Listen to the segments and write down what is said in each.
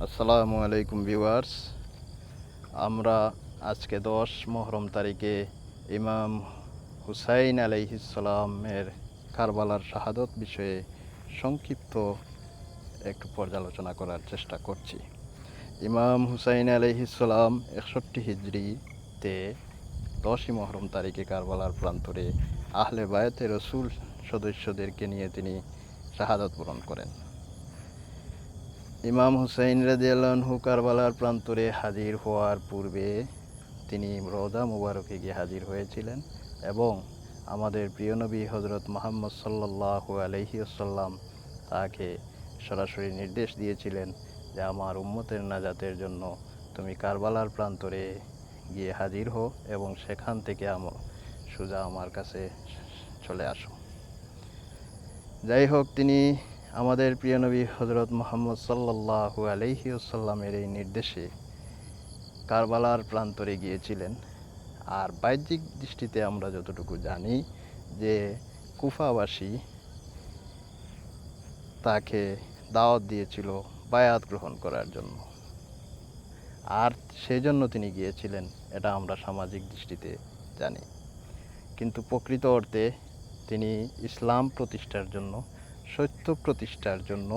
আসসালামু আলাইকুম ভিউয়ার্স। আমরা আজকে 10 মুহররম তারিখে ইমাম হুসাইন আলাইহিসসালামের কারবালার শাহাদত বিষয়ে সংক্ষিপ্ত একটু পর্যালোচনা করার চেষ্টা করছি। ইমাম হুসাইন আলাইহিসসালাম 61 হিজরিতে 10ই মুহররম তারিখে কারবালার প্রান্তরে আহলে বায়াতে রসুল সদস্যদেরকে নিয়ে তিনি শাহাদত বরণ করেন। ইমাম হুসাইন রাদিয়াল্লাহু আনহু কারবালার প্রান্তরে হাজির হওয়ার পূর্বে তিনি রওজা মুবারকে গিয়ে হাজির হয়েছিলেন এবং আমাদের প্রিয় নবী হযরত মুহাম্মদ সাল্লাল্লাহু আলাইহি ওয়াসাল্লাম তাকে সরাসরি নির্দেশ দিয়েছিলেন যে আমার উম্মতের নাজাতের জন্য তুমি কারবালার প্রান্তরে গিয়ে হাজির হও এবং সেখান থেকে সোজা আমার কাছে চলে আসো। যাই হোক, তিনি আমাদের প্রিয় নবী হযরত মুহাম্মদ সাল্লাল্লাহু আলাইহি ওয়াসাল্লামের এই নির্দেশে কারবালার প্রান্তরে গিয়েছিলেন। আর বাহ্যিক দৃষ্টিতে আমরা যতটুকু জানি যে কুফাবাসী তাকে দাওয়াত দিয়েছিল বায়াত গ্রহণ করার জন্য, আর সেই জন্য তিনি গিয়েছিলেন, এটা আমরা সামাজিক দৃষ্টিতে জানি। কিন্তু প্রকৃত অর্থে তিনি ইসলাম প্রতিষ্ঠার জন্য, সত্য প্রতিষ্ঠার জন্য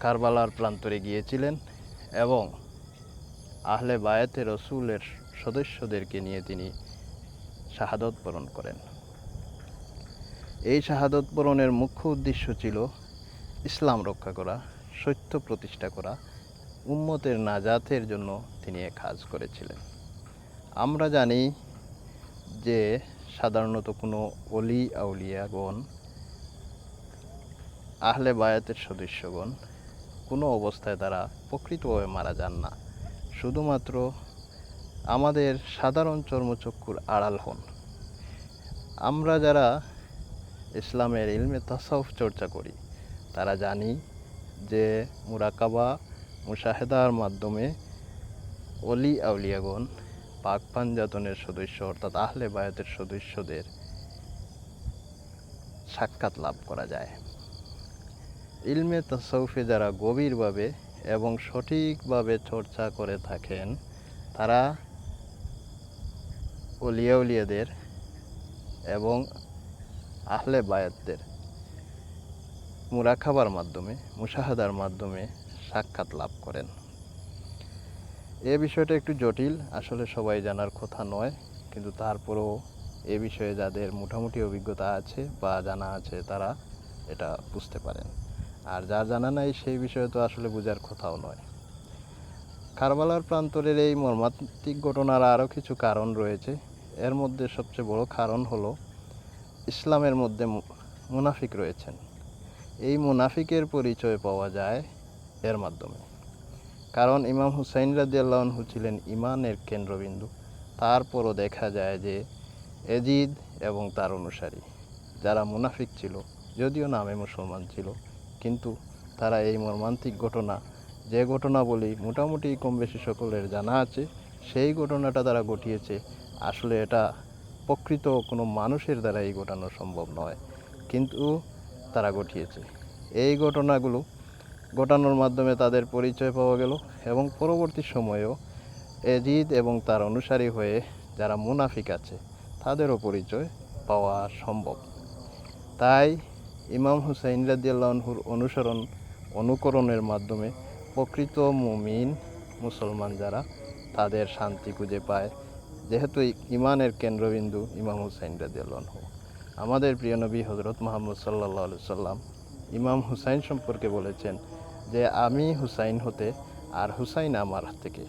কারবালার প্রান্তরে গিয়েছিলেন এবং আহলে বায়াতে রসুলের সদস্যদেরকে নিয়ে তিনি শাহাদত বরণ করেন। এই শাহাদত বরণের মুখ্য উদ্দেশ্য ছিল ইসলাম রক্ষা করা, সত্য প্রতিষ্ঠা করা, উম্মতের নাজাতের জন্য তিনি এ কাজ করেছিলেন। আমরা জানি যে সাধারণত কোনো অলি আউলিয়াগণ, আহলে বায়াতের সদস্যগণ কোনো অবস্থায় তারা প্রকৃতভাবে মারা যান না, শুধুমাত্র আমাদের সাধারণ চর্মচক্ষুর আড়াল হন। আমরা যারা ইসলামের ইলমে তাসাউফ চর্চা করি তারা জানি যে মুরাকাবা মুশাহেদার মাধ্যমে অলি আউলিয়াগণ পাক পাঞ্জাতনের সদস্য অর্থাৎ আহলে বায়াতের সদস্যদের সাক্ষাৎ লাভ করা যায়। ইলমে তাসাউফে যারা গভীরভাবে এবং সঠিকভাবে চর্চা করে থাকেন তারা অলিয়া উলিয়াদের এবং আহলে বায়াতদের মুরাকাবার মাধ্যমে, মুশাহাদার মাধ্যমে সাক্ষাৎ লাভ করেন। এ বিষয়টা একটু জটিল, আসলে সবাই জানার কথা নয়, কিন্তু তারপরেও এ বিষয়ে যাদের মোটামুটি অভিজ্ঞতা আছে বা জানা আছে তারা এটা বুঝতে পারেন, আর যার জানা নাই সেই বিষয়ে তো আসলে বোঝার কথাও নয়। কারবালার প্রান্তরের এই মর্মান্তিক ঘটনার আরও কিছু কারণ রয়েছে। এর মধ্যে সবচেয়ে বড় কারণ হলো ইসলামের মধ্যে মুনাফিক রয়েছেন। এই মুনাফিকের পরিচয় পাওয়া যায় এর মাধ্যমে, কারণ ইমাম হুসাইন রাদিয়াল্লাহু আনহু ছিলেন ইমানের কেন্দ্রবিন্দু। তারপরও দেখা যায় যে এজিদ এবং তার অনুসারী যারা মুনাফিক ছিল, যদিও নামে মুসলমান ছিল, কিন্তু তারা এই মর্মান্তিক ঘটনা, যে ঘটনা বলি মোটামুটি কম বেশি সকলের জানা আছে, সেই ঘটনাটা তারা ঘটিয়েছে। আসলে এটা প্রকৃত কোনো মানুষের দ্বারা এই ঘটানো সম্ভব নয়, কিন্তু তারা ঘটিয়েছে। এই ঘটনাগুলো ঘটানোর মাধ্যমে তাদের পরিচয় পাওয়া গেল এবং পরবর্তী সময়েও এজিদ এবং তার অনুসারী হয়ে যারা মুনাফিক আছে তাদেরও পরিচয় পাওয়া সম্ভব। তাই ইমাম হুসাইন রাদিয়াল্লাহু আনহুর অনুকরণের মাধ্যমে প্রকৃত মুমিন মুসলমান যারা তাদের শান্তি খুঁজে পায়, যেহেতু ইমানের কেন্দ্রবিন্দু ইমাম হুসাইন রাদিয়াল্লাহু আনহু। আমাদের প্রিয় নবী হযরত মুহাম্মদ সাল্লাল্লাহু আলাইহি সাল্লাম ইমাম হুসাইন সম্পর্কে বলেছেন যে আমি হুসাইন হতে আর হুসাইন আমার থেকে